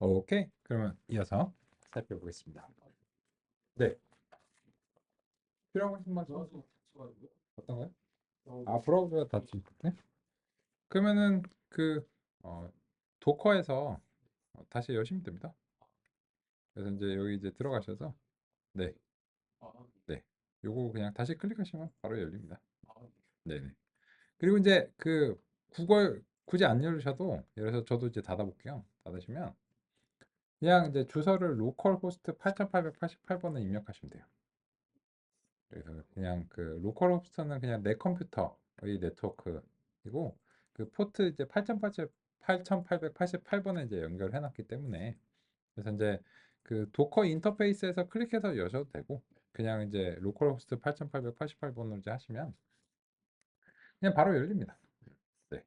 오케이. 그러면 이어서 살펴보겠습니다. 네. 필요한 것만 어떤 거요? 브라우저가 닫힌 네? 그러면은 그 어, 도커에서 다시 여시면 됩니다. 그래서 이제 여기 이제 들어가셔서 네, 네. 요거 그냥 다시 클릭하시면 바로 열립니다. 네네. 그리고 이제 그 구글 굳이 안 열으셔도 예를 들어서 저도 이제 닫아볼게요. 닫으시면 그냥 이제 주소를 로컬호스트 8888번을 입력하시면 돼요. 그래서 그냥 그 로컬 호스트는 그냥 내 컴퓨터의 네트워크이고 그 포트 이제 8888번에 이제 연결해 놨기 때문에 그래서 이제 그 도커 인터페이스에서 클릭해서 여셔도 되고 그냥 이제 로컬 호스트 8888번으로 이제 하시면 그냥 바로 열립니다. 네.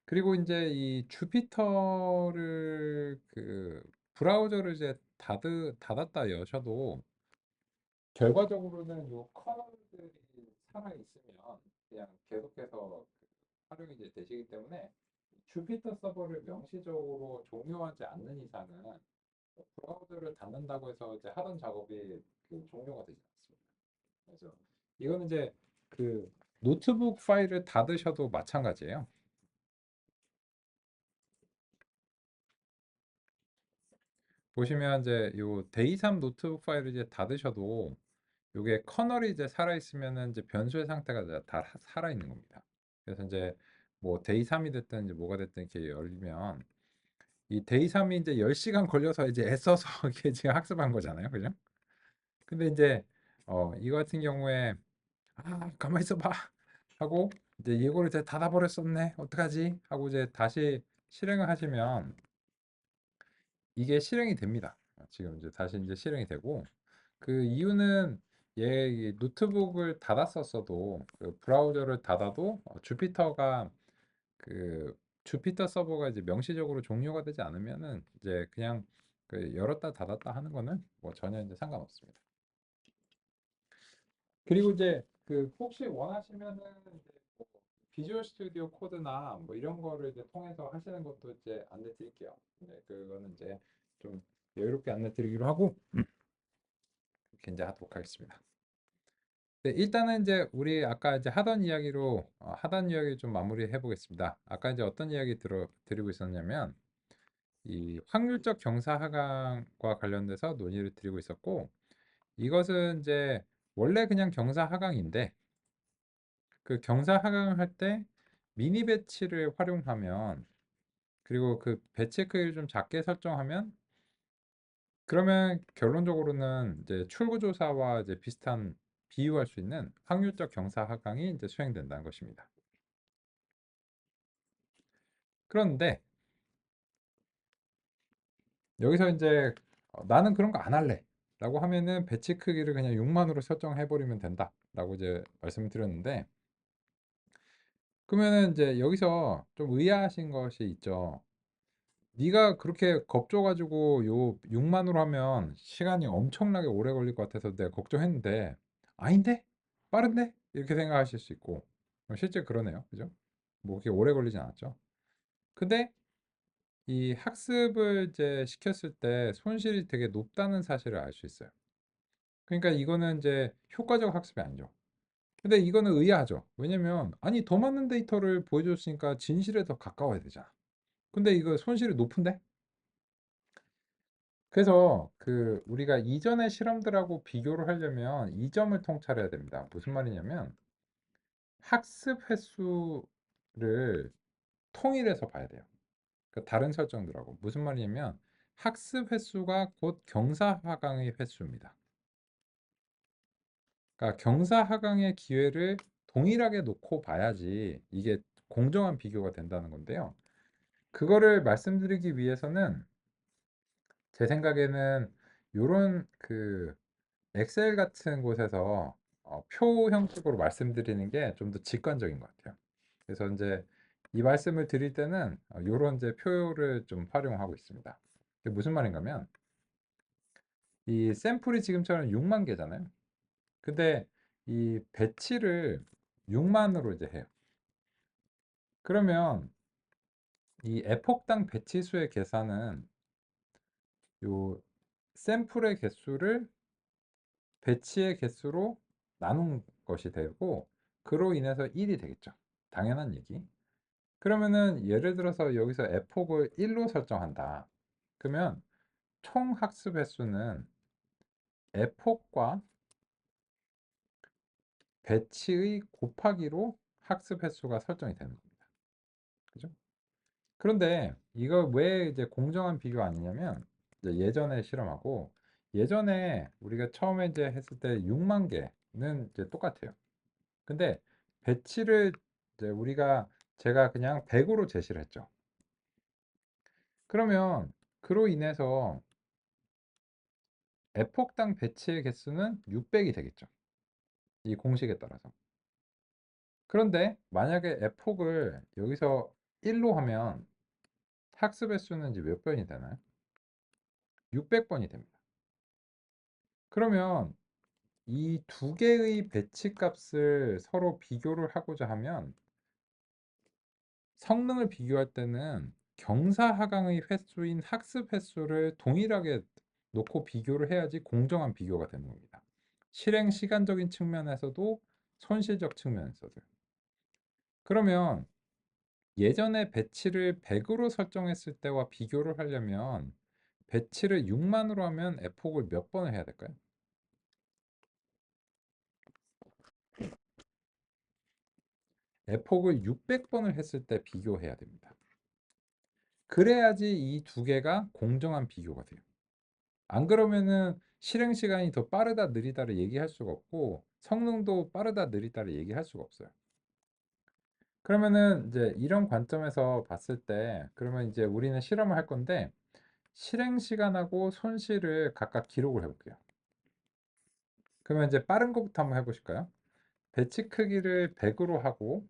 그리고 이제 이 주피터를 그 브라우저를 이제 닫았다 여셔도 결과적으로는 요 커널들이 살아 있으면 그냥 계속해서 활용이 이제 되시기 때문에 주피터 서버를 명시적으로 종료하지 않는 이상은 브라우저를 닫는다고 해서 이제 하던 작업이 그 종료가 되지 않습니다. 그래서 이거는 이제 그 노트북 파일을 닫으셔도 마찬가지예요. 보시면 이제 요 데이삼 노트북 파일을 이제 닫으셔도 요게 커널이 이제 살아 있으면은 이제 변수의 상태가 다 살아 있는 겁니다. 그래서 이제 뭐 데이 3이 됐든 이제 뭐가 됐든 이렇게 열리면 이 데이 3이 이제 10시간 걸려서 이제 애써서 이게 지금 학습한 거잖아요. 그죠? 근데 이제 이거 같은 경우에 가만히 있어 봐 하고 이제 이거를 이제 닫아 버렸었네. 어떡하지? 하고 이제 다시 실행을 하시면 이게 실행이 됩니다. 지금 이제 다시 이제 실행이 되고 그 이유는 얘 노트북을 닫았었어도 그 브라우저를 닫아도 주피터가 그 주피터 서버가 이제 명시적으로 종료가 되지 않으면은 이제 그냥 그 열었다 닫았다 하는 거는 뭐 전혀 이제 상관없습니다. 그리고 이제 그 혹시 원하시면은 이제 뭐 비주얼 스튜디오 코드나 뭐 이런 거를 이제 통해서 하시는 것도 이제 안내 드릴게요. 네, 그거는 이제 좀 여유롭게 안내 드리기로 하고 이렇게 이제 하도록 하겠습니다. 네, 일단은 이제 우리 아까 이제 하던 이야기 좀 마무리해 보겠습니다. 아까 이제 어떤 이야기 드리고 있었냐면 이 확률적 경사하강과 관련돼서 논의를 드리고 있었고 이것은 이제 원래 그냥 경사하강인데 그 경사하강을 할 때 미니 배치를 활용하면 그리고 그 배치 크기를 좀 작게 설정하면 그러면 결론적으로는 이제 출구조사와 이제 비슷한 비유할 수 있는 확률적 경사하강이 이제 수행된다는 것입니다. 그런데 여기서 이제 나는 그런 거 안 할래 라고 하면은 배치 크기를 그냥 6만으로 설정해 버리면 된다 라고 이제 말씀을 드렸는데 그러면은 이제 여기서 좀 의아하신 것이 있죠. 네가 그렇게 겁줘가지고 요 6만으로 하면 시간이 엄청나게 오래 걸릴 것 같아서 내가 걱정했는데 아닌데? 빠른데? 이렇게 생각하실 수 있고 실제 그러네요. 그죠? 뭐 그렇게 오래 걸리진 않았죠. 근데 이 학습을 이제 시켰을 때 손실이 되게 높다는 사실을 알 수 있어요. 그러니까 이거는 이제 효과적 학습이 아니죠. 근데 이거는 의아하죠. 왜냐면 아니 더 많은 데이터를 보여줬으니까 진실에 더 가까워야 되잖아. 근데 이거 손실이 높은데? 그래서 그 우리가 이전의 실험들하고 비교를 하려면 이 점을 통찰해야 됩니다. 무슨 말이냐면 학습 횟수를 통일해서 봐야 돼요. 그 다른 설정들하고 무슨 말이냐면 학습 횟수가 곧 경사 하강의 횟수입니다. 그러니까 경사 하강의 기회를 동일하게 놓고 봐야지 이게 공정한 비교가 된다는 건데요. 그거를 말씀드리기 위해서는 제 생각에는 요런 그 엑셀 같은 곳에서 표 형식으로 말씀드리는 게 좀 더 직관적인 것 같아요. 그래서 이제 이 말씀을 드릴 때는 요런 이제 표를 좀 활용하고 있습니다. 그게 무슨 말인가면 이 샘플이 지금처럼 6만 개잖아요. 근데 이 배치를 6만으로 이제 해요. 그러면 이 에폭당 배치 수의 계산은 요 샘플의 개수를 배치의 개수로 나눈 것이 되고, 그로 인해서 1이 되겠죠. 당연한 얘기. 그러면은 예를 들어서 여기서 f폭을 1로 설정한다. 그러면 총 학습 횟수는 f폭과 배치의 곱하기로 학습 횟수가 설정이 되는 겁니다. 그죠? 그런데 이거 왜 이제 공정한 비교 아니냐면, 이제 예전에 실험하고, 예전에 우리가 처음에 이제 했을 때 6만 개는 이제 똑같아요. 근데 배치를 이제 제가 그냥 100으로 제시를 했죠. 그러면 그로 인해서 f폭당 배치의 개수는 600이 되겠죠. 이 공식에 따라서. 그런데 만약에 f폭을 여기서 1로 하면 학습 횟수는 이제 몇 번이 되나요? 600번이 됩니다. 그러면 이 두 개의 배치 값을 서로 비교를 하고자 하면 성능을 비교할 때는 경사하강의 횟수인 학습 횟수를 동일하게 놓고 비교를 해야지 공정한 비교가 되는 겁니다. 실행 시간적인 측면에서도 손실적 측면에서도. 그러면 예전에 배치를 100으로 설정했을 때와 비교를 하려면 배치를 6만으로 하면 f폭을 몇 번을 해야 될까요? f폭을 600번을 했을 때 비교해야 됩니다. 그래야지 이 두 개가 공정한 비교가 돼요. 안 그러면은 실행 시간이 더 빠르다 느리다를 얘기할 수가 없고, 성능도 빠르다 느리다를 얘기할 수가 없어요. 그러면은 이제 이런 관점에서 봤을 때, 그러면 이제 우리는 실험을 할 건데 실행 시간하고 손실을 각각 기록을 해볼게요. 그러면 이제 빠른 것부터 한번 해보실까요? 배치 크기를 100으로 하고,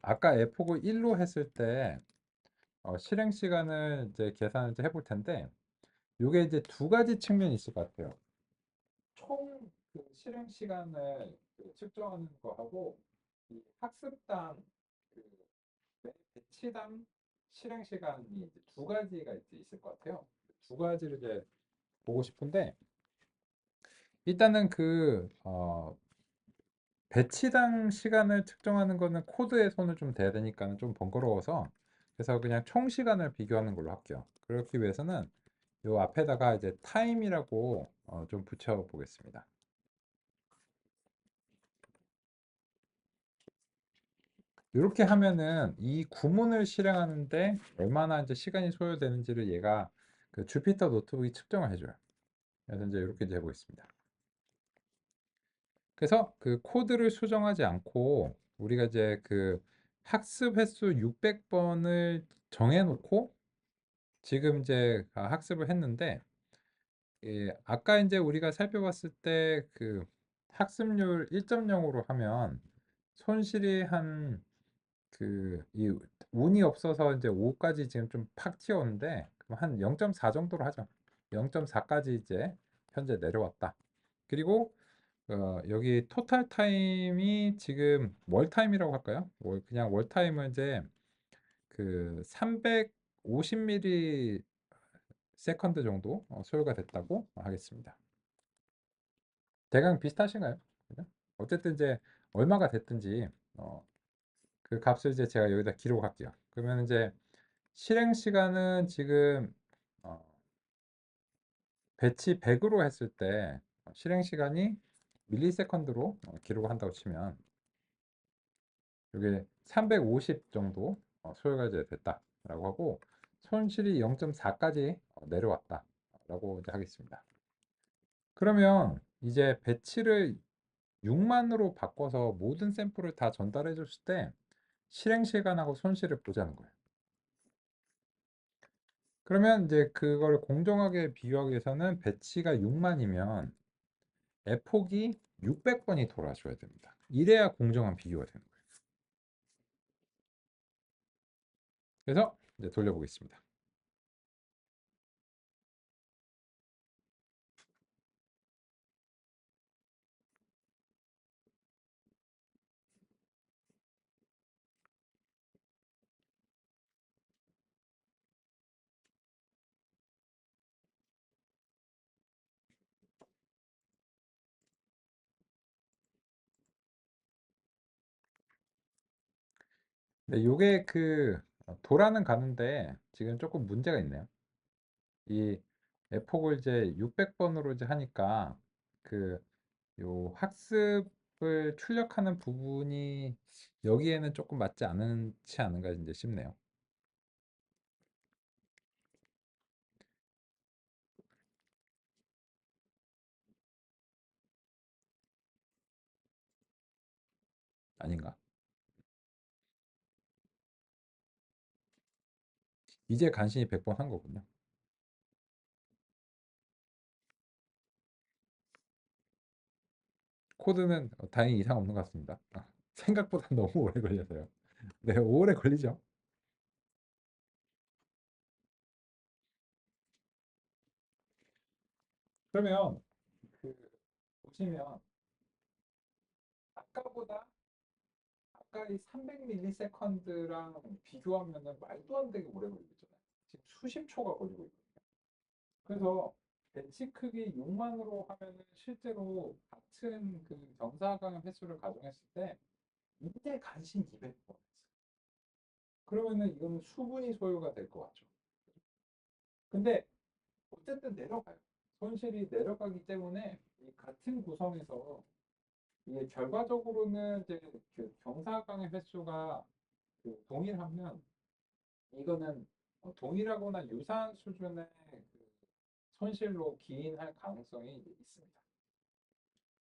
아까 f폭을 1로 했을 때 실행 시간을 이제 계산을 이제 해볼 텐데, 이게 이제 두 가지 측면이 있을 것 같아요. 총 실행 시간을 측정하는 거하고, 이 학습당 그 배치당 실행 시간이 이제 두 가지가 이제 있을 것 같아요. 두 가지를 이제 보고 싶은데, 일단은 배치당 시간을 측정하는 거는 코드에 손을 좀 대야 되니까 좀 번거로워서, 그래서 그냥 총 시간을 비교하는 걸로 할게요. 그렇기 위해서는 요 앞에다가 이제 타임이라고 좀 붙여 보겠습니다. 이렇게 하면은 이 구문을 실행하는데 얼마나 이제 시간이 소요되는지를 얘가 그 주피터 노트북이 측정을 해줘요. 그래서 이제 이렇게 이제 해보겠습니다. 그래서 그 코드를 수정하지 않고 우리가 이제 그 학습 횟수 600번을 정해놓고 지금 이제 학습을 했는데, 아까 이제 우리가 살펴봤을 때 그 학습률 1.0으로 하면 손실이 한 이 운이 없어서 이제 5까지 지금 좀 팍 튀었는데, 그럼 한 0.4 정도로 하죠. 0.4까지 이제 현재 내려왔다. 그리고 여기 토탈 타임이 지금 월 타임이라고 할까요? 그냥 월 타임은 이제 그 350ms 세컨드 정도 소요가 됐다고 하겠습니다. 대강 비슷하신가요? 그죠? 어쨌든 이제 얼마가 됐든지 그 값을 이제 제가 여기다 기록할게요. 그러면 이제 실행 시간은 지금 어, 배치 100으로 했을 때 실행 시간이 밀리세컨드로 기록을 한다고 치면 이게 350 정도 소요가 이제 됐다라고 하고, 손실이 0.4까지 내려왔다라고 이제 하겠습니다. 그러면 이제 배치를 6만으로 바꿔서 모든 샘플을 다 전달해 줬을 때 실행 시간하고 손실을 보자는 거예요. 그러면 이제 그걸 공정하게 비교하기 위해서는 배치가 6만이면 f폭이 600번이 돌아줘야 됩니다. 이래야 공정한 비교가 되는 거예요. 그래서 이제 돌려보겠습니다. 네, 요게 도라는 가는데 지금 조금 문제가 있네요. 이 에폭을 이제 600번으로 이제 하니까 그 요 학습을 출력하는 부분이 여기에는 조금 맞지 않지 않은가 이제 싶네요. 아닌가? 이제 간신히 100번 한 거군요. 코드는 다행히 이상 없는 것 같습니다. 생각보다 너무 오래 걸려서요. 네, 오래 걸리죠. 그러면 그 보시면 아까보다 아까 이 300ms랑 비교하면은 말도 안 되게 오래 걸리잖아요. 지금 수십 초가 걸리고 있거든요. 그래서 배치 크기 6만으로 하면은 실제로 같은 그 경사강 횟수를 가정했을 때 이제 간신 200번 했어요. 그러면은 이거는 수분이 소요가 될 것 같죠. 근데 어쨌든 내려가요. 손실이 내려가기 때문에 이 같은 구성에서 이게 결과적으로는 이제 그 경사강의 횟수가 동일하면 이거는 동일하거나 유사한 수준의 그 손실로 기인할 가능성이 이제 있습니다.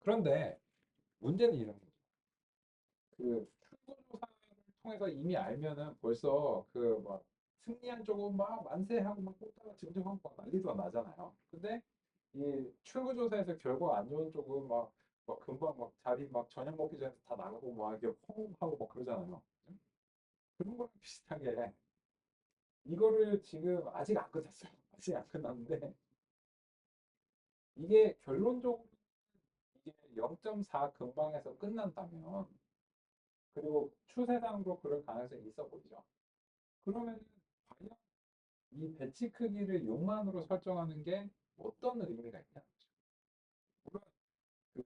그런데 문제는 이런 거죠. 출구조사를 통해서 이미 알면은 벌써 막 승리한 쪽은 막 만세하고 막 꽃다가 증정하고 막 난리도 나잖아요. 근데 이 출구조사에서 결과 안 좋은 쪽은 막 금방 막 자리 막 저녁 먹기 전에 다 나가고 막 이렇게 호흡하고 막 그러잖아요. 그런 거랑 비슷하게 이거를 지금 아직 안 끝났어요. 아직 안 끝났는데 이게 결론적으로 이게 0.4 근방에서 끝난다면 그리고 추세상으로 그럴 가능성이 있어 보이죠. 그러면 과연 이 배치 크기를 6만으로 설정하는 게 어떤 의미가 있냐? 물론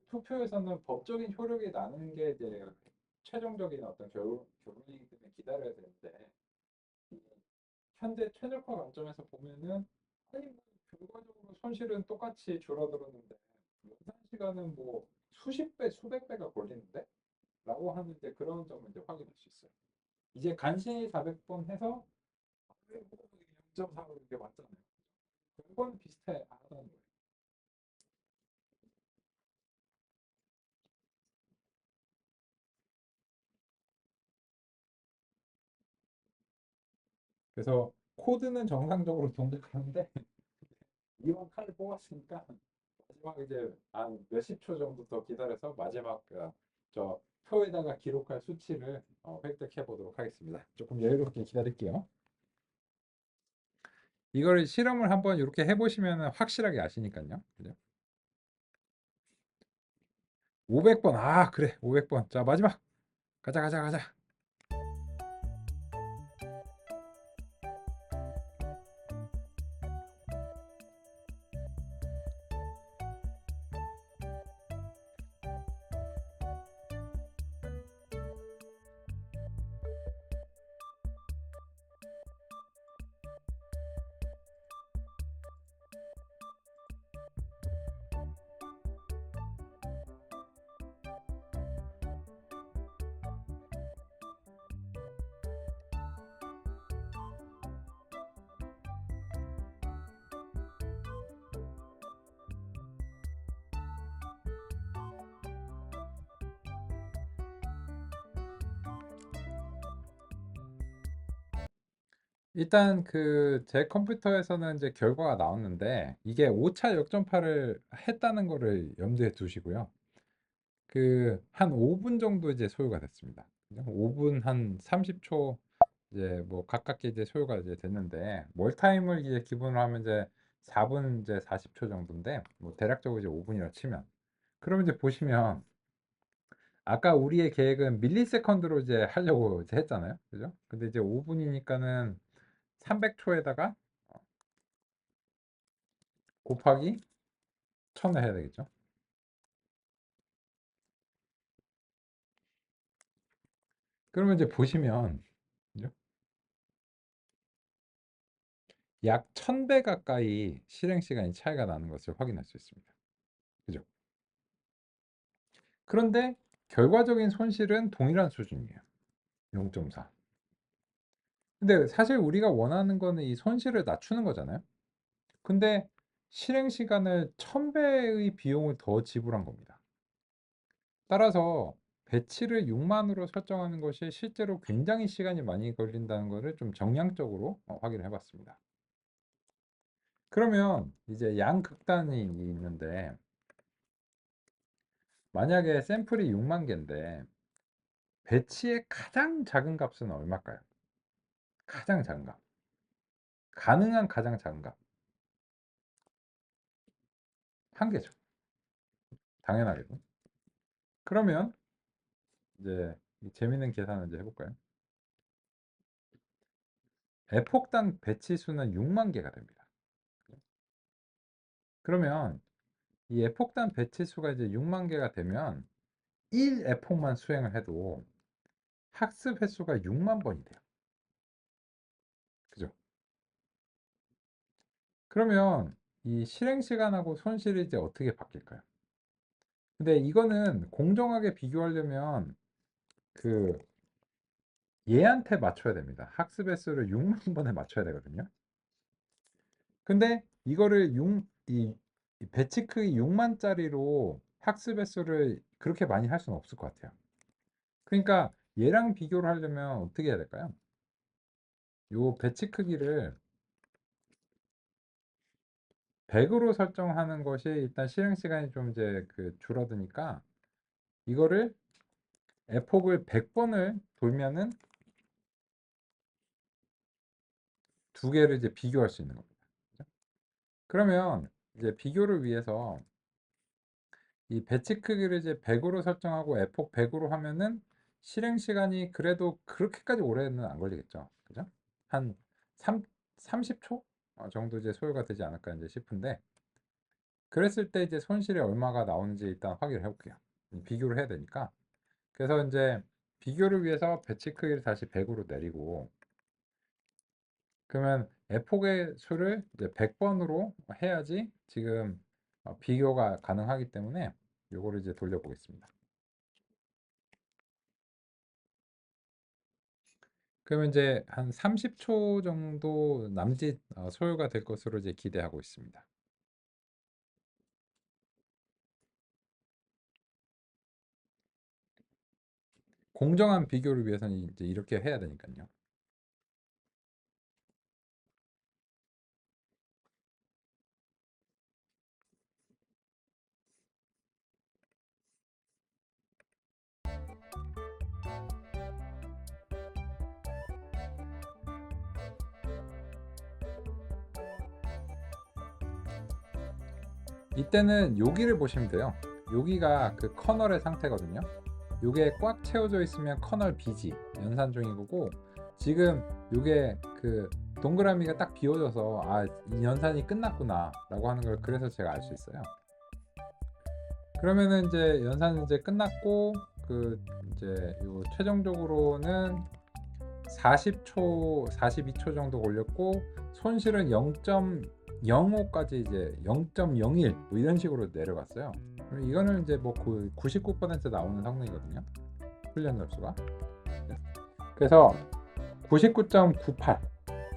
투표에서는 법적인 효력이 나는 게 이제 최종적인 어떤 결론이기 때문에 기다려야 되는데 현재 최적화 관점에서 보면은 아니 뭐 결과적으로 손실은 똑같이 줄어들었는데 연산 시간은 뭐 수십 배, 수백 배가 걸리는데? 라고 하는 이제 그런 점을 이제 확인할 수 있어요. 이제 간신히 400번 해서 0.4로 이게 맞잖아요. 그건 비슷해 하다는 거예요. 그래서 코드는 정상적으로 동작하는데 이왕 칼을 뽑았으니까 마지막 이제 한 몇십 초 정도 더 기다려서 마지막 저 표에다가 기록할 수치를 획득해 보도록 하겠습니다. 조금 여유롭게 기다릴게요. 이걸 실험을 한번 이렇게 해보시면 확실하게 아시니까요. 그죠? 500번. 아, 그래. 500번. 자, 마지막. 가자, 가자, 가자. 일단 제 컴퓨터에서는 이제 결과가 나왔는데 이게 5차 역전파를 했다는 거를 염두에 두시고요. 한 5분 정도 이제 소요가 됐습니다. 5분 한 30초 이제 뭐 가깝게 이제 소요가 이제 됐는데 월 타임을 이제 기본으로 하면 이제 4분 이제 40초 정도인데 뭐 대략적으로 이제 5분이라 치면 그러면 이제 보시면 아까 우리의 계획은 밀리세컨드로 이제 하려고 이제 했잖아요. 그죠? 근데 이제 5분이니까는 300초에다가 곱하기 1000을 해야 되겠죠. 그러면 이제 보시면 약 1000배 가까이 실행 시간이 차이가 나는 것을 확인할 수 있습니다. 그죠? 그런데 결과적인 손실은 동일한 수준이에요. 0.4. 근데 사실 우리가 원하는 거는 이 손실을 낮추는 거잖아요. 근데 실행 시간을 1000배의 비용을 더 지불한 겁니다. 따라서 배치를 6만으로 설정하는 것이 실제로 굉장히 시간이 많이 걸린다는 것을 좀 정량적으로 확인을 해봤습니다. 그러면 이제 양극단이 있는데, 만약에 샘플이 6만 개인데 배치의 가장 작은 값은 얼마일까요? 가장 작은 값. 가능한 가장 작은 값. 한 개죠. 당연하게도. 그러면 이제 재밌는 계산을 이제 해볼까요? 에폭당 배치 수는 6만 개가 됩니다. 그러면 이 에폭당 배치 수가 이제 6만 개가 되면 1 에폭만 수행을 해도 학습 횟수가 6만 번이 돼요. 그죠? 그러면 이 실행 시간하고 손실이 이제 어떻게 바뀔까요? 근데 이거는 공정하게 비교하려면 그 얘한테 맞춰야 됩니다. 학습 횟수를 6만 번에 맞춰야 되거든요. 근데 이거를 이 배치 크기 6만짜리로 학습 횟수를 그렇게 많이 할 수는 없을 것 같아요. 그러니까 얘랑 비교를 하려면 어떻게 해야 될까요? 요 배치 크기를 100으로 설정하는 것이 일단 실행 시간이 좀 이제 줄어드니까 이거를 에폭을 100번을 돌면은 두 개를 이제 비교할 수 있는 겁니다. 그러면 이제 비교를 위해서 이 배치 크기를 이제 100으로 설정하고 에폭 100으로 하면은 실행 시간이 그래도 그렇게까지 오래는 안 걸리겠죠. 그죠? 한 30초 정도 이제 소요가 되지 않을까 이제 싶은데, 그랬을 때 이제 손실이 얼마가 나오는지 일단 확인을 해볼게요. 비교를 해야 되니까. 그래서 이제 비교를 위해서 배치 크기를 다시 100으로 내리고, 그러면 에폭의 수를 이제 100번으로 해야지 지금 비교가 가능하기 때문에 요거를 이제 돌려보겠습니다. 그러면 이제 한 30초 정도 남짓 소요가 될 것으로 이제 기대하고 있습니다. 공정한 비교를 위해서는 이제 이렇게 해야 되니까요. 이때는 여기를 보시면 돼요. 여기가 그 커널의 상태거든요. 요게 꽉 채워져 있으면 커널 B지, 연산 중인 거고, 지금 요게 그 동그라미가 딱 비워져서 이 연산이 끝났구나 라고 하는 걸 그래서 제가 알 수 있어요. 그러면은 이제 연산은 이제 끝났고, 이제 요 최종적으로는 40초, 42초 정도 걸렸고, 손실은 0.05까지 이제 0.01 뭐 이런 식으로 내려갔어요. 이거는 이제 뭐 99% 나오는 성능이거든요. 훈련 점수가. 그래서 99.98,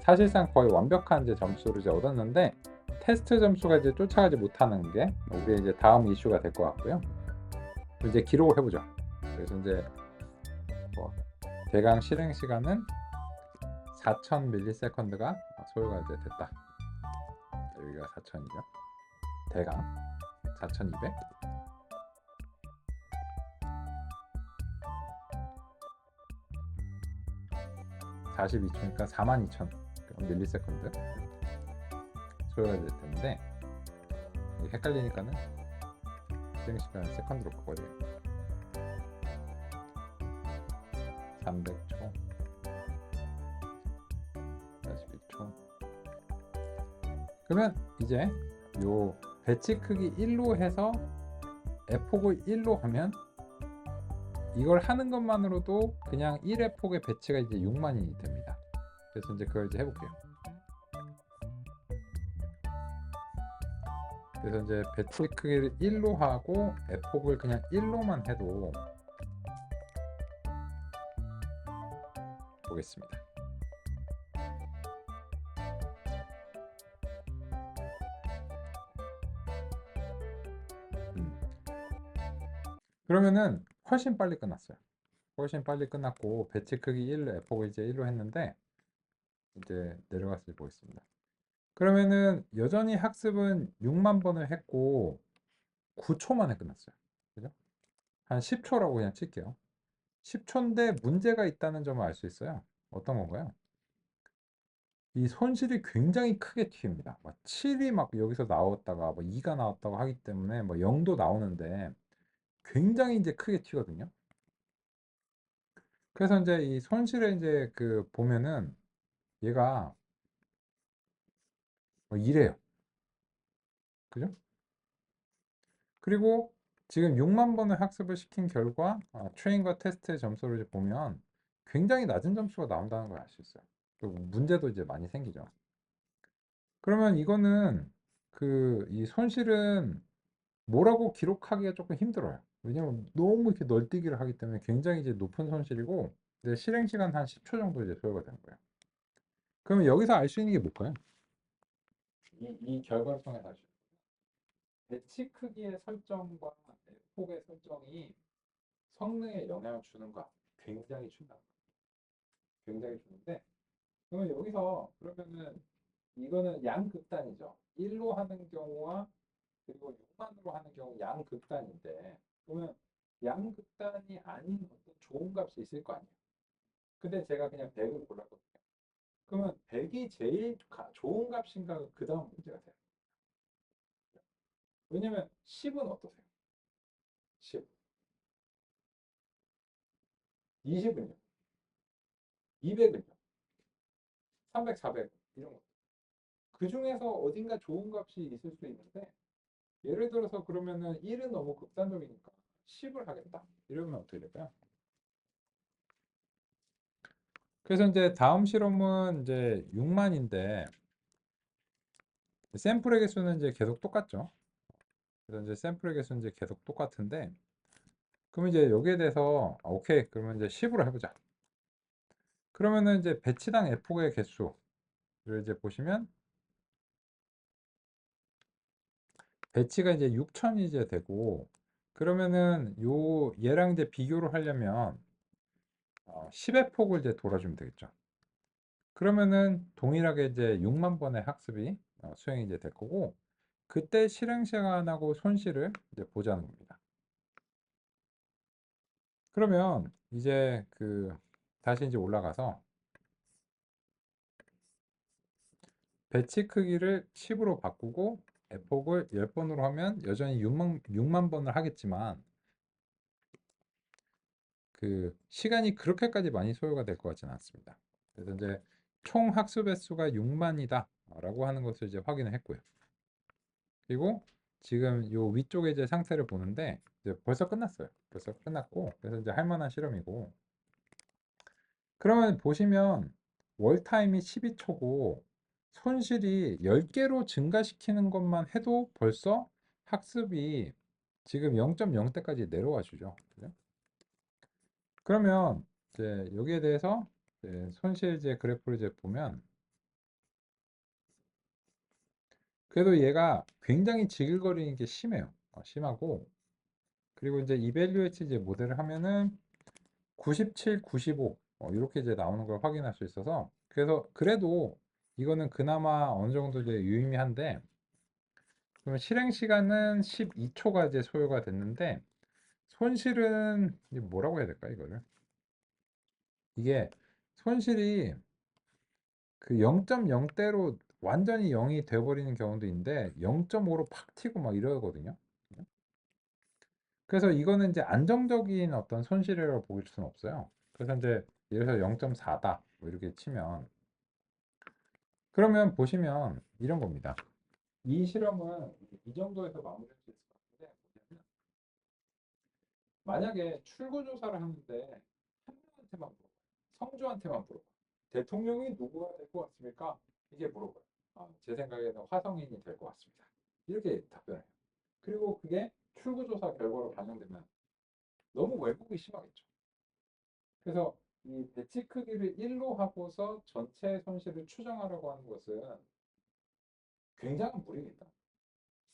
사실상 거의 완벽한 이제 점수를 이제 얻었는데, 테스트 점수가 이제 쫓아가지 못하는 게 우리의 이제 다음 이슈가 될 것 같고요. 이제 기록을 해보죠. 그래서 이제 뭐 대강 실행 시간은 4000ms가 소요가 이제 됐다. 여기가 4000이죠. 대강 4200. (42초니까) 42000 msecond 소요가 될 텐데, 헷갈리니까는 실행 시간을 세컨드로 바꿔야 돼요. 300초, 42초. 그러면 이제 요 배치 크기 1로 해서 에폭을 1로 하면 이걸 하는 것만으로도 그냥 1에폭의 배치가 이제 6만이 됩니다. 그래서 이제 그걸 이제 해볼게요. 그래서 이제 배치 크기를 1로 하고 F폭을 그냥 1로만 해도 보겠습니다. 음. 그러면은 훨씬 빨리 끝났어요. 훨씬 빨리 끝났고 배치 크기 1로 F폭을 이제 1로 했는데 이제 내려가서 보겠습니다. 그러면은 여전히 학습은 6만 번을 했고 9초 만에 끝났어요. 그죠? 한 10초라고 그냥 칠게요. 10초인데 문제가 있다는 점을 알 수 있어요. 어떤 건가요? 이 손실이 굉장히 크게 튀입니다. 막 7이 막 여기서 나왔다가 뭐 2가 나왔다고 하기 때문에 뭐 0도 나오는데 굉장히 이제 크게 튀거든요. 그래서 이제 이 손실을 이제 그 보면은 얘가 뭐 이래요. 그죠? 그리고 지금 6만 번을 학습을 시킨 결과 트레인과 테스트의 점수를 이제 보면 굉장히 낮은 점수가 나온다는 걸 알 수 있어요. 그리고 문제도 이제 많이 생기죠. 그러면 이거는 그 이 손실은 뭐라고 기록하기가 조금 힘들어요. 왜냐면 너무 이렇게 널뛰기를 하기 때문에 굉장히 이제 높은 손실이고 이제 실행 시간 한 10초 정도 이제 소요가 되는 거예요. 그러면 여기서 알 수 있는 게 뭘까요? 이 결과를 통해서 알 수 있는 배치 크기의 설정과 폭의 설정이 성능에 영향을 주는가? 굉장히 준다. 굉장히 주는데 그러면 여기서 그러면은 이거는 양극단이죠. 1로 하는 경우와 그리고 6만으로 하는 경우 양극단인데 그러면 양극단이 아닌 어떤 좋은 값이 있을 거 아니에요. 근데 제가 그냥 100을 골랐거든요. 그러면 100이 제일 좋은 값인가 그 다음 문제가 돼요. 왜냐면 10은 어떠세요? 10. 20은요? 200은요? 300, 400 이런 거. 그 중에서 어딘가 좋은 값이 있을 수 있는데 예를 들어서 그러면은 1은 너무 극단적이니까 10을 하겠다. 이러면 어떻게 될까요? 그래서 이제 다음 실험은 이제 6만인데 샘플의 개수는 이제 계속 똑같죠. 그래서 이제 샘플의 개수는 이제 계속 똑같은데 그럼 이제 여기에 대해서 오케이 그러면 이제 10으로 해보자. 그러면은 이제 배치당 F의 개수를 이제 보시면 배치가 이제 6천이 이제 되고 그러면은 요 얘랑 이제 비교를 하려면 10의 폭을 이제 돌아주면 되겠죠. 그러면은 동일하게 이제 6만 번의 학습이 수행이 이제 될 거고 그때 실행 시간하고 손실을 이제 보자는 겁니다. 그러면 이제 그 다시 이제 올라가서 배치 크기를 10으로 바꾸고 F폭을 10번으로 하면 여전히 6만 번을 하겠지만 그 시간이 그렇게까지 많이 소요가 될 것 같지는 않습니다. 그래서 이제 총 학습 횟수가 6만이다 라고 하는 것을 이제 확인을 했고요. 그리고 지금 요 위쪽에 이제 상태를 보는데 이제 벌써 끝났어요. 벌써 끝났고 그래서 이제 할 만한 실험이고 그러면 보시면 월 타임이 12초고 손실이 10개로 증가시키는 것만 해도 벌써 학습이 지금 0.0대까지 내려와 주죠. 그죠? 그러면 이제 여기에 대해서 이제 손실 이제 그래프를 이제 보면 그래도 얘가 굉장히 지글거리는 게 심해요. 심하고 그리고 이제 이벨류에이트 이제 모델을 하면은 97, 95 이렇게 이제 나오는 걸 확인할 수 있어서 그래서 그래도 이거는 그나마 어느 정도 이제 유의미한데 그러면 실행 시간은 12초가 이제 소요가 됐는데 손실은 이게 뭐라고 해야 될까 이거를 이게 손실이 그 0.0대로 완전히 0이 돼버리는 경우도 있는데 0.5로 팍 튀고 막 이러거든요. 그래서 이거는 이제 안정적인 어떤 손실이라고 보일 수는 없어요. 그래서 이제 예를 들어서 0.4다 뭐 이렇게 치면 그러면 보시면 이런 겁니다. 이 실험은 이 정도에서 마무리할 수 있을 것 같은데 뭐냐면 만약에 출구 조사를 하는데 한 명한테만 물어봐요. 성주한테만 물어봐요. 대통령이 누구가 될 것 같습니까? 이게 물어봐요. 제 생각에는 화성인이 될 것 같습니다. 이렇게 답변해요. 그리고 그게 출구조사 결과로 반영되면 너무 왜곡이 심하겠죠. 그래서 이 배치 크기를 1로 하고서 전체 손실을 추정하라고 하는 것은 굉장한 무리입니다.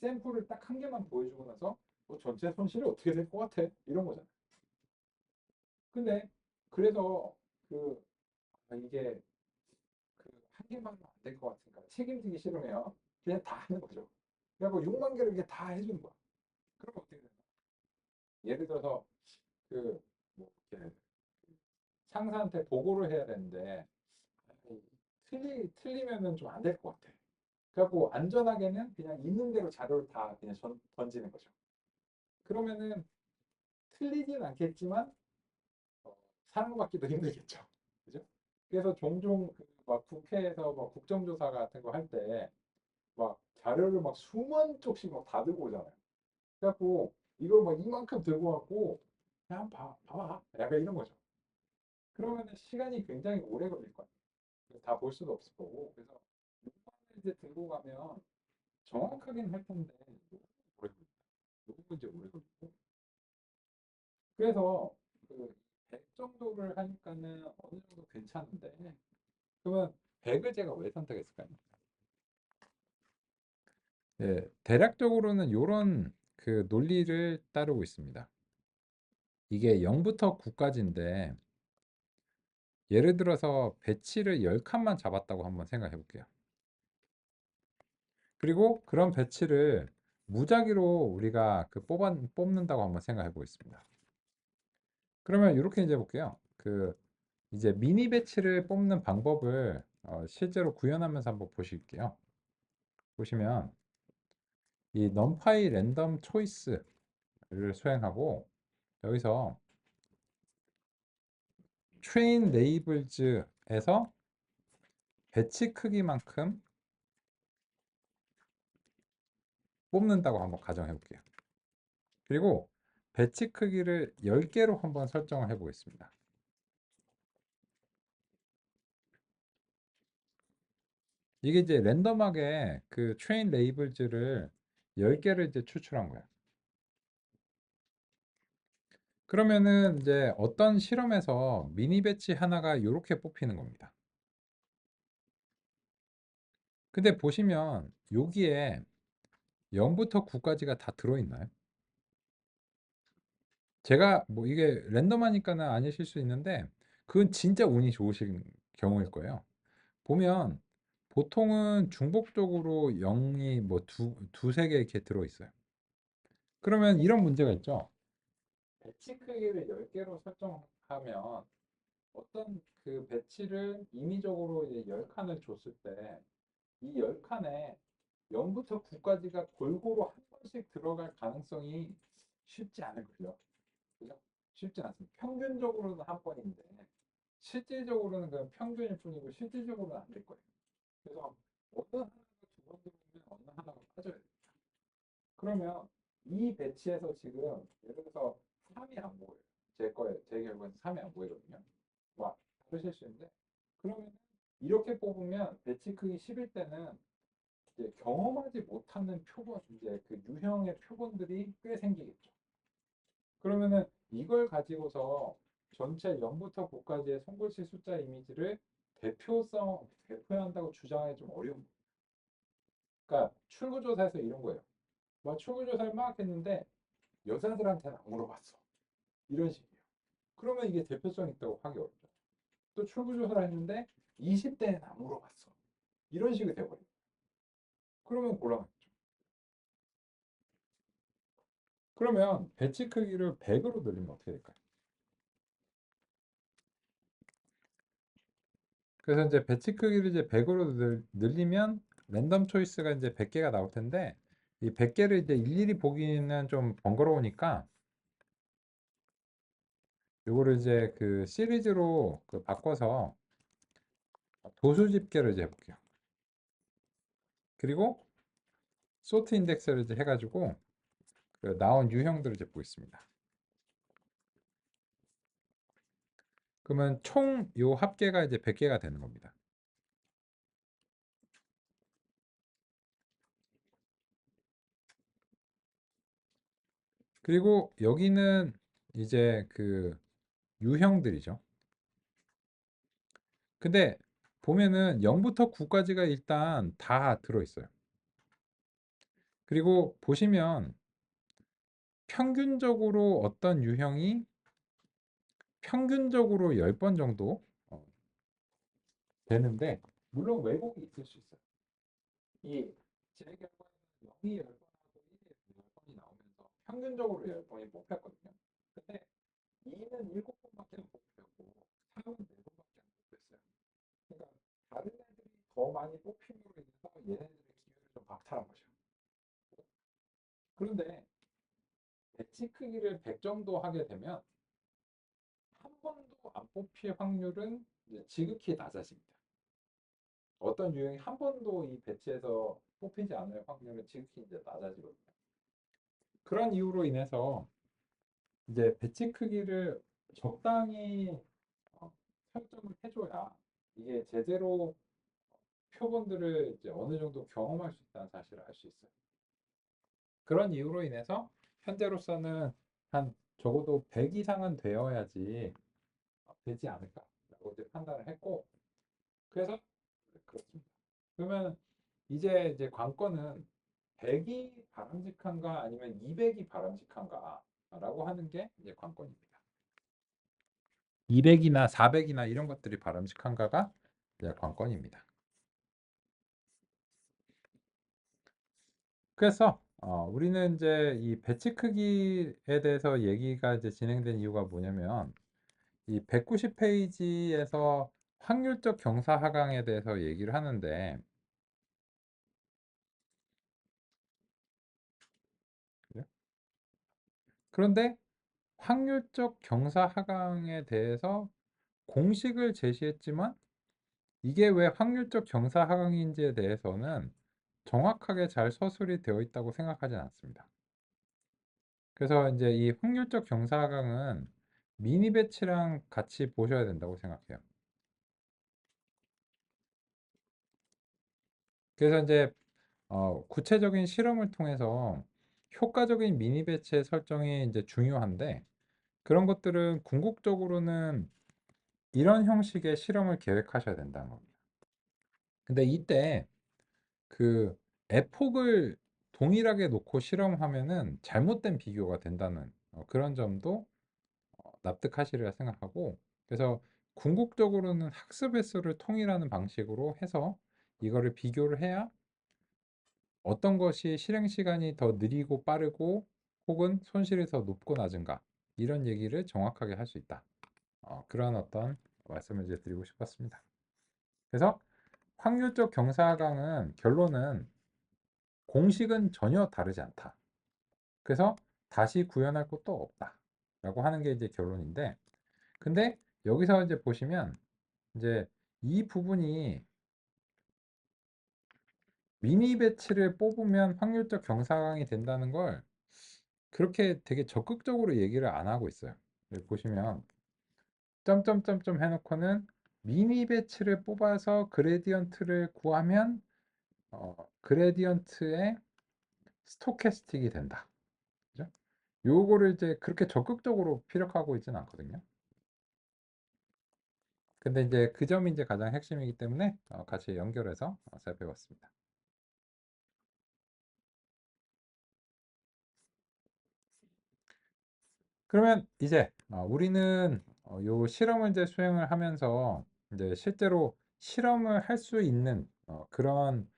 샘플을 딱 한 개만 보여주고 나서 전체 손실이 어떻게 될 것 같아? 이런 거잖아요. 근데 그래서 그 이게 그 한 개만 안 될 것 같으니까 책임지기 싫으면 그냥 다 하는 거죠. 그래갖고 6만 개를 이게 다 해주는 거야. 그러면 어떻게 되나? 예를 들어서 그 뭐 이렇게 상사한테 보고를 해야 되는데 틀리면은 좀 안 될 것 같아. 그래갖고 안전하게는 그냥 있는 대로 자료를 다 그냥 던지는 거죠. 그러면은 틀리진 않겠지만 사랑받기도 힘들겠죠. 그죠? 그래서 종종 그막 국회에서 막 국정조사 같은 거 할 때 막 자료를 막 수만 쪽씩 막 다 들고 오잖아요. 그래갖고 이걸 막 이만큼 들고 왔고 그냥 봐봐. 약간 이런 거죠. 그러면은 시간이 굉장히 오래 걸릴 거예요. 다 볼 수도 없을 거고. 그래서 이거를 이제 들고 가면 정확하긴 할 텐데 너무 오래 걸립니다. 너무 이제 오래 걸리고. 그래서 그 100 정도를 하니까는 어느 정도 괜찮은데 그러면 100을 제가 왜 선택했을까요? 네, 대략적으로는 이런 그 논리를 따르고 있습니다. 이게 0부터 9까지인데 예를 들어서 배치를 10칸만 잡았다고 한번 생각해 볼게요. 그리고 그런 배치를 무작위로 우리가 뽑는다고 한번 생각해 보겠습니다. 그러면 이렇게 이제 볼게요. 그 이제 미니 배치를 뽑는 방법을 실제로 구현하면서 한번 보실게요. 보시면 이 numpy 랜덤 초이스를 수행하고 여기서 train lables에서 배치 크기만큼 뽑는다고 한번 가정해 볼게요. 그리고 배치 크기를 10개로 한번 설정을 해 보겠습니다. 이게 이제 랜덤하게 그 train labels를 10개를 이제 추출한 거예요. 그러면은 이제 어떤 실험에서 미니 배치 하나가 이렇게 뽑히는 겁니다. 근데 보시면 여기에 0부터 9까지가 다 들어있나요? 제가 뭐 이게 랜덤하니까는 아니실 수 있는데 그건 진짜 운이 좋으신 경우일 거예요. 보면 보통은 중복적으로 0이 뭐 두세 개 이렇게 들어있어요. 그러면 이런 문제가 있죠. 배치 크기를 10개로 설정하면 어떤 그 배치를 임의적으로 이제 10칸을 줬을 때 이 10칸에 0부터 9까지가 골고루 한 번씩 들어갈 가능성이 쉽지 않을걸요. 그죠? 쉽지 않습니다. 평균적으로는 한 번인데 실질적으로는 그냥 평균일 뿐이고 실질적으로는 안 될 거예요. 그래서 어느 하나가 두 번 들어오면 어느 하나가 빠져야 돼요. 그러면 이 배치에서 지금 예를 들어서 3이 안 보여요. 제 결과는 3이 안 보이거든요. 와, 다르실 수 있는데 그러면 이렇게 뽑으면 배치 크기 10일 때는 이제 경험하지 못하는 표본, 이제 그 유형의 표본들이 꽤 생기겠죠. 그러면은 이걸 가지고서 전체 0부터 9까지의 손글씨 숫자 이미지를 대표한다고 주장하기 좀 어려운 거예요. 그러니까 출구조사에서 이런 거예요. 막 출구조사를 막 했는데 여자들한테는 안 물어봤어. 이런 식이에요. 그러면 이게 대표성 있다고 하기 어렵죠. 또 출구조사를 했는데 20대에는 안 물어봤어. 이런 식이 돼버려요. 그러면 곤란하죠. 그러면 배치 크기를 100으로 늘리면 어떻게 될까요? 그래서 이제 배치 크기를 이제 100으로 늘리면 랜덤 초이스가 이제 100개가 나올 텐데 이 100개를 이제 일일이 보기는 좀 번거로우니까 요거를 이제 그 시리즈로 그 바꿔서 도수 집계를 이제 해볼게요. 그리고 소트 인덱스를 이제 해가지고 그 나온 유형들을 이제 보겠습니다. 그러면 총 요 합계가 이제 100개가 되는 겁니다. 그리고 여기는 이제 그 유형들이죠. 근데 보면은 0부터 9까지가 일단 다 들어있어요. 그리고 보시면 평균적으로 어떤 유형이 평균적으로 10번 정도 되는데, 물론 왜곡이 있을 수 있어요. 이 제 경우에는 0이 10번하고 1이 10번이 나오면서 평균적으로 10번이 뽑혔거든요. 근데 2는 7번밖에 안 뽑혔고 3은 4번밖에 안 뽑혔어요. 그러니까 다른 애들이 더 많이 뽑힘으로 인해서 얘네들의 기회를 좀 박탈한 거죠. 그런데 배치 크기를 100 정도 하게 되면 한 번도 안 뽑힐 확률은 이제 지극히 낮아집니다. 어떤 유형이 한 번도 이 배치에서 뽑히지 않을 확률은 지극히 이제 낮아지거든요. 그런 이유로 인해서 이제 배치 크기를 적당히 어, 설정을 해줘야 이게 제대로 표본들을 이제 어느 정도 경험할 수 있다는 사실을 알 수 있어요. 그런 이유로 인해서 현재로서는 한 적어도 100 이상은 되어야지 되지 않을까라고 이제 판단을 했고, 그래서 그렇습니다. 그러면 이제 관건은 100이 바람직한가 아니면 200이 바람직한가라고 하는 게 이제 관건입니다. 200이나 400이나 이런 것들이 바람직한가가 이제 관건입니다. 그래서 우리는 이제 이 배치 크기에 대해서 얘기가 이제 진행된 이유가 뭐냐면, 이 190페이지에서 확률적 경사 하강에 대해서 얘기를 하는데, 그런데 확률적 경사 하강에 대해서 공식을 제시했지만 이게 왜 확률적 경사 하강인지에 대해서는 정확하게 잘 서술이 되어 있다고 생각하진 않습니다. 그래서 이제 이 확률적 경사 하강은 미니 배치랑 같이 보셔야 된다고 생각해요. 그래서 이제 구체적인 실험을 통해서 효과적인 미니 배치의 설정이 이제 중요한데, 그런 것들은 궁극적으로는 이런 형식의 실험을 계획하셔야 된다는 겁니다. 근데 이때 그 에폭을 동일하게 놓고 실험하면은 잘못된 비교가 된다는 그런 점도 납득하시리라 생각하고, 그래서 궁극적으로는 학습 횟수를 통일하는 방식으로 해서 이거를 비교를 해야 어떤 것이 실행 시간이 더 느리고 빠르고 혹은 손실이 더 높고 낮은가, 이런 얘기를 정확하게 할 수 있다. 그런 어떤 말씀을 이제 드리고 싶었습니다. 그래서 확률적 경사강은 결론은 공식은 전혀 다르지 않다. 그래서 다시 구현할 것도 없다. 라고 하는 게 이제 결론인데, 근데 여기서 이제 보시면 이제 이 부분이 미니 배치를 뽑으면 확률적 경사강이 된다는 걸 그렇게 되게 적극적으로 얘기를 안 하고 있어요. 여기 보시면 점점점점 해놓고는 미니 배치를 뽑아서 그레디언트를 구하면 그레디언트의 스토캐스틱이 된다. 그죠? 요거를 이제 그렇게 적극적으로 피력하고 있지는 않거든요. 근데 이제 그 점이 이제 가장 핵심이기 때문에 같이 연결해서 살펴봤습니다. 그러면 이제 우리는 요 실험을 이제 수행을 하면서 이제 실제로 실험을 할 수 있는 그런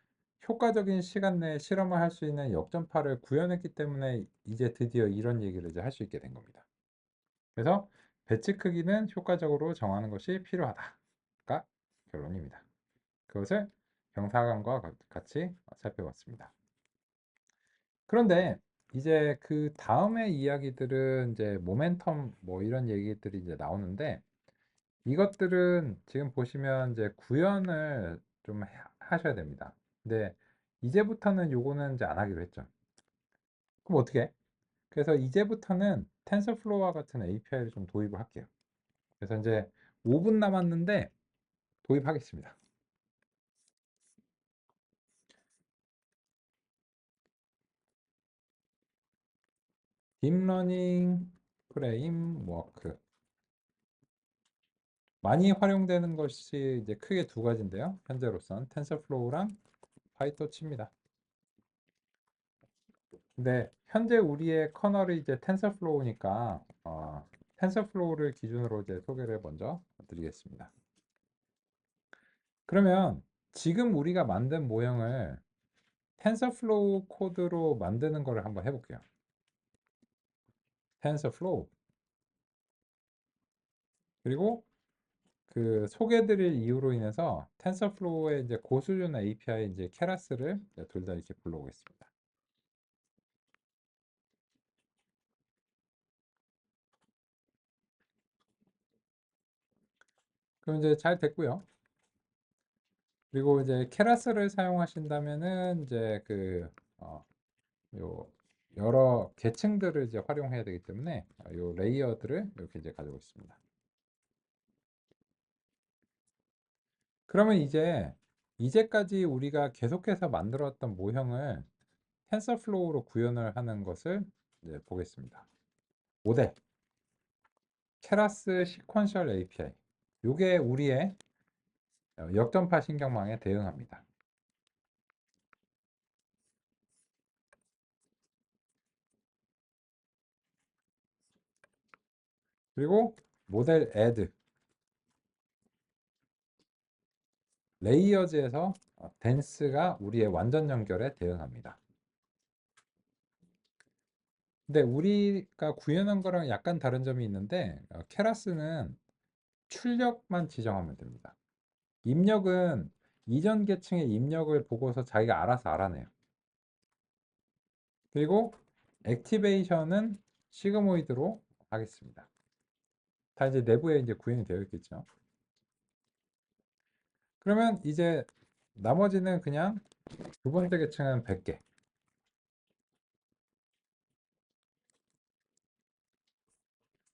효과적인 시간 내에 실험을 할 수 있는 역전파를 구현했기 때문에 이제 드디어 이런 얘기를 이제 할 수 있게 된 겁니다. 그래서 배치 크기는 효과적으로 정하는 것이 필요하다가 결론입니다. 그것을 경사관과 같이 살펴봤습니다. 그런데 이제 그 다음의 이야기들은 이제 모멘텀 뭐 이런 얘기들이 이제 나오는데, 이것들은 지금 보시면 이제 구현을 좀 하셔야 됩니다. 근데 이제부터는 요거는 이제 안 하기로 했죠. 그럼 어떻게 해? 그래서 이제부터는 텐서플로우와 같은 API를 좀 도입을 할게요. 그래서 이제 5분 남았는데 도입하겠습니다. 딥러닝 프레임워크. 많이 활용되는 것이 이제 크게 두 가지인데요. 현재로선 텐서플로우랑 파이토치입니다. 근데 현재 우리의 커널이 이제 텐서플로우니까 텐서플로우를 기준으로 이제 소개를 먼저 드리겠습니다. 그러면 지금 우리가 만든 모형을 텐서플로우 코드로 만드는 거를 한번 해볼게요. 텐서플로우. 그리고 그 소개드릴 이유로 인해서 텐서플로우의 이제 고수준 API 이제 케라스를 둘 다 이렇게 불러오겠습니다. 그럼 이제 잘 됐고요. 그리고 이제 케라스를 사용하신다면은 이제 요 여러 계층들을 이제 활용해야 되기 때문에 요 레이어들을 이렇게 이제 가지고 있습니다. 그러면 이제까지 우리가 계속해서 만들었던 모형을 텐서플로우로 구현을 하는 것을 이제 보겠습니다. 모델, 케라스 시퀀셜 API. 요게 우리의 역전파 신경망에 대응합니다. 그리고 모델 add, 레이어즈에서 댄스가 우리의 완전 연결에 대응합니다. 근데 우리가 구현한 거랑 약간 다른 점이 있는데 케라스는 출력만 지정하면 됩니다. 입력은 이전 계층의 입력을 보고서 자기가 알아서 알아내요. 그리고 액티베이션은 시그모이드로 하겠습니다. 다 이제 내부에 이제 구현이 되어 있겠죠. 그러면 이제 나머지는 그냥 두 번째 계층은 100개,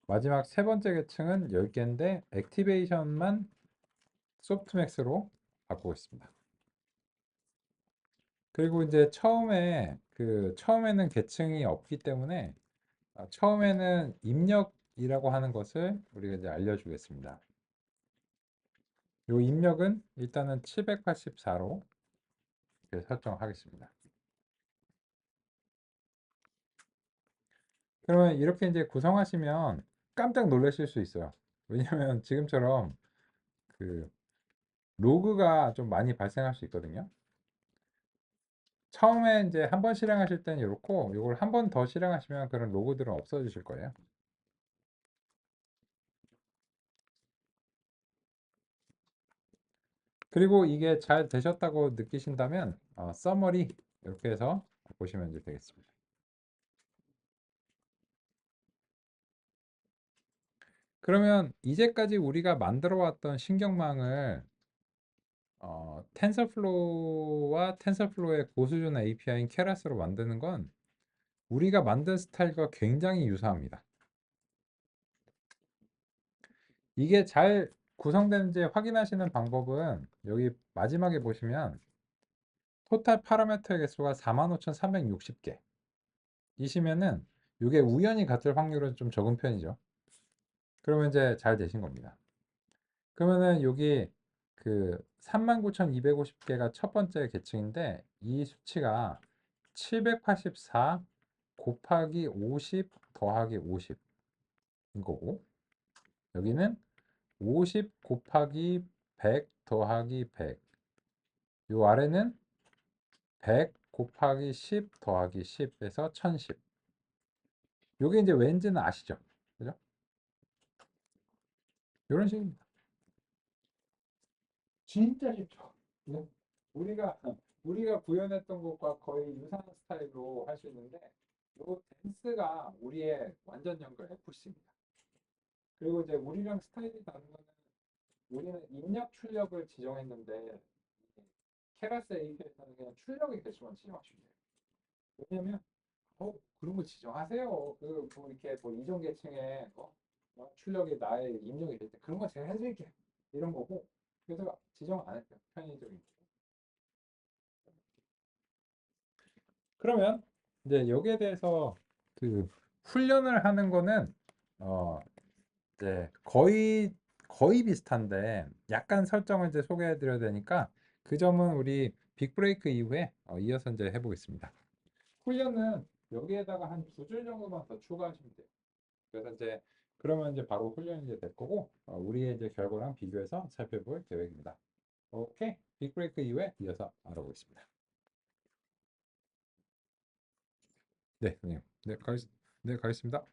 마지막 세 번째 계층은 10개인데 액티베이션만 소프트맥스로 바꾸고 있습니다. 그리고 이제 처음에는 계층이 없기 때문에 처음에는 입력이라고 하는 것을 우리가 이제 알려주겠습니다. 이 입력은 일단은 784로 설정하겠습니다. 그러면 이렇게 이제 구성하시면 깜짝 놀라실 수 있어요. 왜냐면 지금처럼 그 로그가 좀 많이 발생할 수 있거든요. 처음에 이제 한 번 실행하실 때는 이렇고 이걸 한 번 더 실행하시면 그런 로그들은 없어지실 거예요. 그리고 이게 잘 되셨다고 느끼신다면 서머리 이렇게 해서 보시면 이제 되겠습니다. 그러면 이제까지 우리가 만들어 왔던 신경망을 텐서플로우와 텐서플로우의 고수준 API인 케라스로 만드는 건 우리가 만든 스타일과 굉장히 유사합니다. 이게 잘 구성되는지 확인하시는 방법은 여기 마지막에 보시면 토탈 파라미터의 개수가 45,360개 이시면은 이게 우연히 같을 확률은 좀 적은 편이죠. 그러면 이제 잘 되신 겁니다. 그러면은 여기 그 39,250개가 첫 번째 계층인데 이 수치가 784 곱하기 50 더하기 50인 거고 여기는 50 곱하기 100 더하기 100. 요 아래는 100 곱하기 10 더하기 10에서 1010. 요게 이제 왠지는 아시죠? 그죠? 이런 식입니다. 진짜 쉽죠. 네. 우리가 우리가 구현했던 것과 거의 유사한 스타일로 할 수 있는데 요 댄스가 우리의 완전 연결 FC입니다. 그리고 이제 우리랑 스타일이 다른 거는 우리는 입력 출력을 지정했는데 케라스 API에서는 그냥 출력의 개수만 지정하시면 돼요. 왜냐면 그런 거 지정하세요. 뭐 이렇게 뭐 이전 계층에 출력이 나의 입력이 될 때 그런 거 제가 해드릴게요. 이런 거고 그래서 지정 안 했어요. 편의적인. 그러면 이제 여기에 대해서 그 훈련을 하는 거는 어 이제 거의 비슷한데 약간 설정을 이제 소개해 드려야 되니까 그 점은 우리 빅브레이크 이후에 이어서 이제 해보겠습니다. 훈련은 여기에다가 한 두 줄 정도만 더 추가하시면 돼요. 그래서 이제 그러면 이제 바로 훈련이 이제 될 거고 우리의 이제 결과랑 비교해서 살펴볼 계획입니다. 오케이. 빅브레이크 이후에 이어서 알아보겠습니다. 네, 선생님. 네, 가겠습니다.